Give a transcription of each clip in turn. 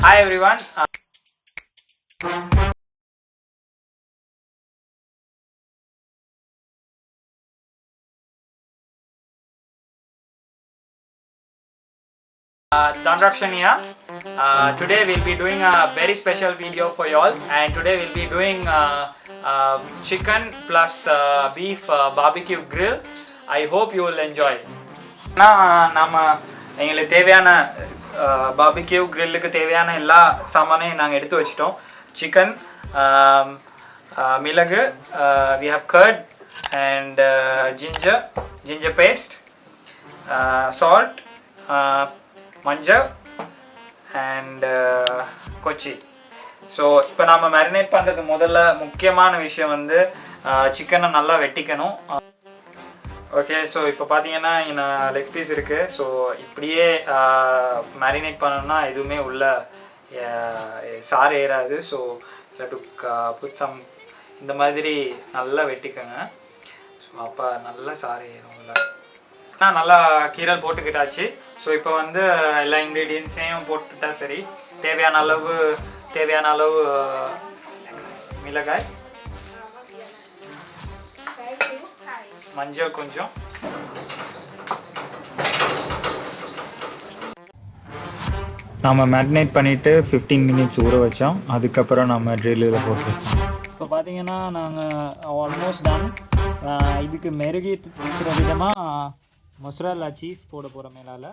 Hi everyone. Dhanrakshan here. Today we'll be doing a very special video for y'all, and today we'll be doing chicken plus beef barbecue grill. I hope you will enjoy. நம்ம எங்களுக்கு தேவையான barbecue கிரில்லுக்கு தேவையான எல்லா சாமானையும் நாங்கள் எடுத்து வச்சிட்டோம். Chicken, மிளகு, we have curd and ginger paste, salt, மஞ்சள் அண்ட் கொச்சி. ஸோ இப்போ நம்ம மேரினேட் பண்ணுறது முதல்ல முக்கியமான விஷயம் வந்து சிக்கனை நல்லா வெட்டிக்கணும். ஓகே, ஸோ இப்போ பார்த்தீங்கன்னா லெக் பீஸ் இருக்குது. ஸோ இப்படியே மேரினேட் பண்ணோம்னா எதுவுமே உள்ள சாறு ஏறாது. ஸோ டு புட் சம் இந்த மாதிரி நல்லா வெட்டிக்கோங்க. ஸோ அப்போ நல்லா சாறு ஏறும் இல்லை. நல்லா கீரல் போட்டுக்கிட்டாச்சு. ஸோ இப்போ வந்து எல்லா இன்க்ரீடியன்ஸையும் போட்டுட்டா சரி. தேவையான அளவு மிளகாய், மஞ்சள் கொஞ்சம், நம்ம மேரினேட் பண்ணிவிட்டு 15 மினிட்ஸ் ஊற வச்சோம். அதுக்கப்புறம் நம்ம ட்ரில்லில் போட்டுருக்கோம். இப்போ பார்த்தீங்கன்னா நாங்கள் ஆல்மோஸ்ட் டன். இதுக்கு மெருகி இருக்கிற விதமாக மொசரல்லா சீஸ் போட போகிற மேலால்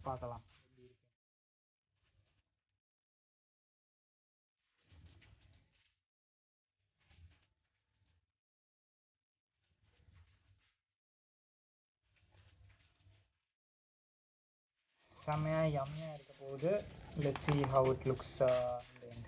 பார்க்கலாம். செம்மையாக யம்மியாக இருக்க போகுது. Let's see how it looks in the end.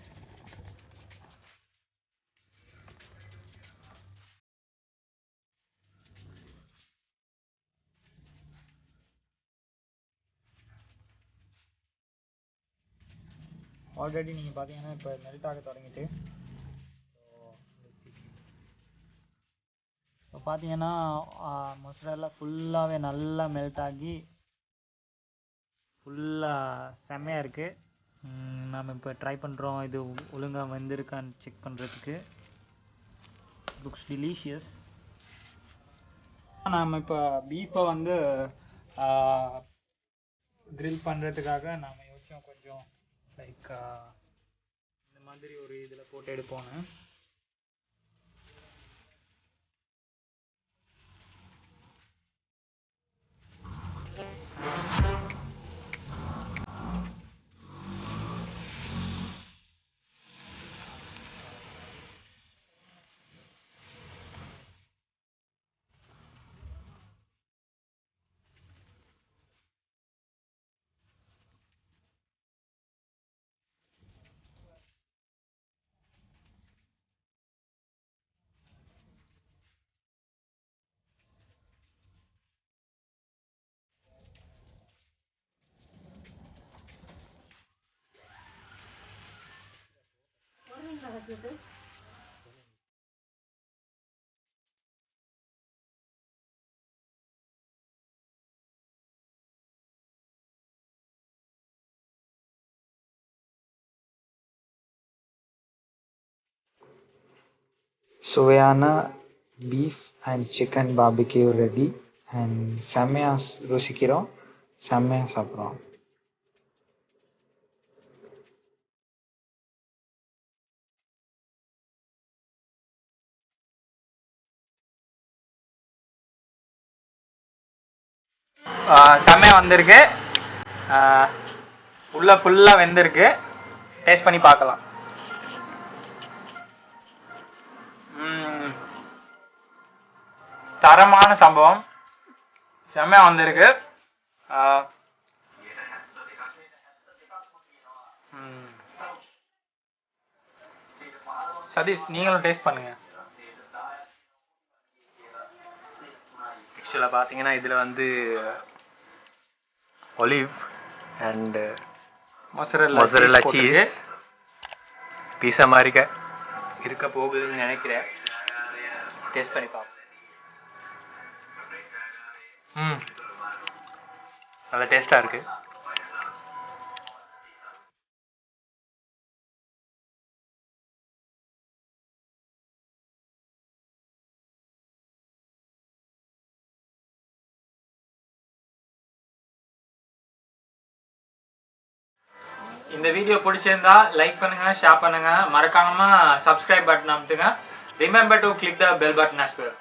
Already நீங்கள் பார்த்தீங்கன்னா இப்போ மெல்ட் ஆக தொடங்கிட்டு. இப்போ பார்த்தீங்கன்னா மொசரல்லா ஃபுல்லாகவே நல்லா மெல்ட் ஆகி ஃபுல்லாக செம்மையாக இருக்குது. நம்ம இப்போ ட்ரை பண்ணுறோம் இது ஒழுங்காக வெந்திருக்கான்னு செக் பண்ணுறதுக்கு. Looks delicious. நாம் இப்போ பீஃபை வந்து க்ரில் பண்ணுறதுக்காக நாம் யோசிச்சோம் கொஞ்சம் லைக் இந்த மாதிரி ஒரு இதில் போட்டு எடுப்போன்னு. சுவையான beef and chicken barbecue ready. And செம்மையாக ருசிக்கிறோம், செம்மையாக சாப்பிட்றோம். செம்மையாக வந்திருக்கு. உள்ள ஃபுல்லாக வெந்திருக்கு. டேஸ்ட் பண்ணி பார்க்கலாம். தரமான சம்பவம், செம்மையாக வந்திருக்கு. சதீஷ், நீங்களும் டேஸ்ட் பண்ணுங்க. ஆக்சுவலாக பார்த்தீங்கன்னா இதில் வந்து olive and mozzarella cheese pizza மாதிரி இருக்க போகுதுன்னு நினைக்கிறேன். டேஸ்ட் பண்ணி பார்ப்போம். நல்லா டேஸ்ட்டாக இருக்குது. இந்த வீடியோ பிடிச்சிருந்தா லைக் பண்ணுங்க, ஷேர் பண்ணுங்க, மறக்காம சப்ஸ்கிரைப் பட்டன் அமுத்துங்க. Remember to click the bell button as well.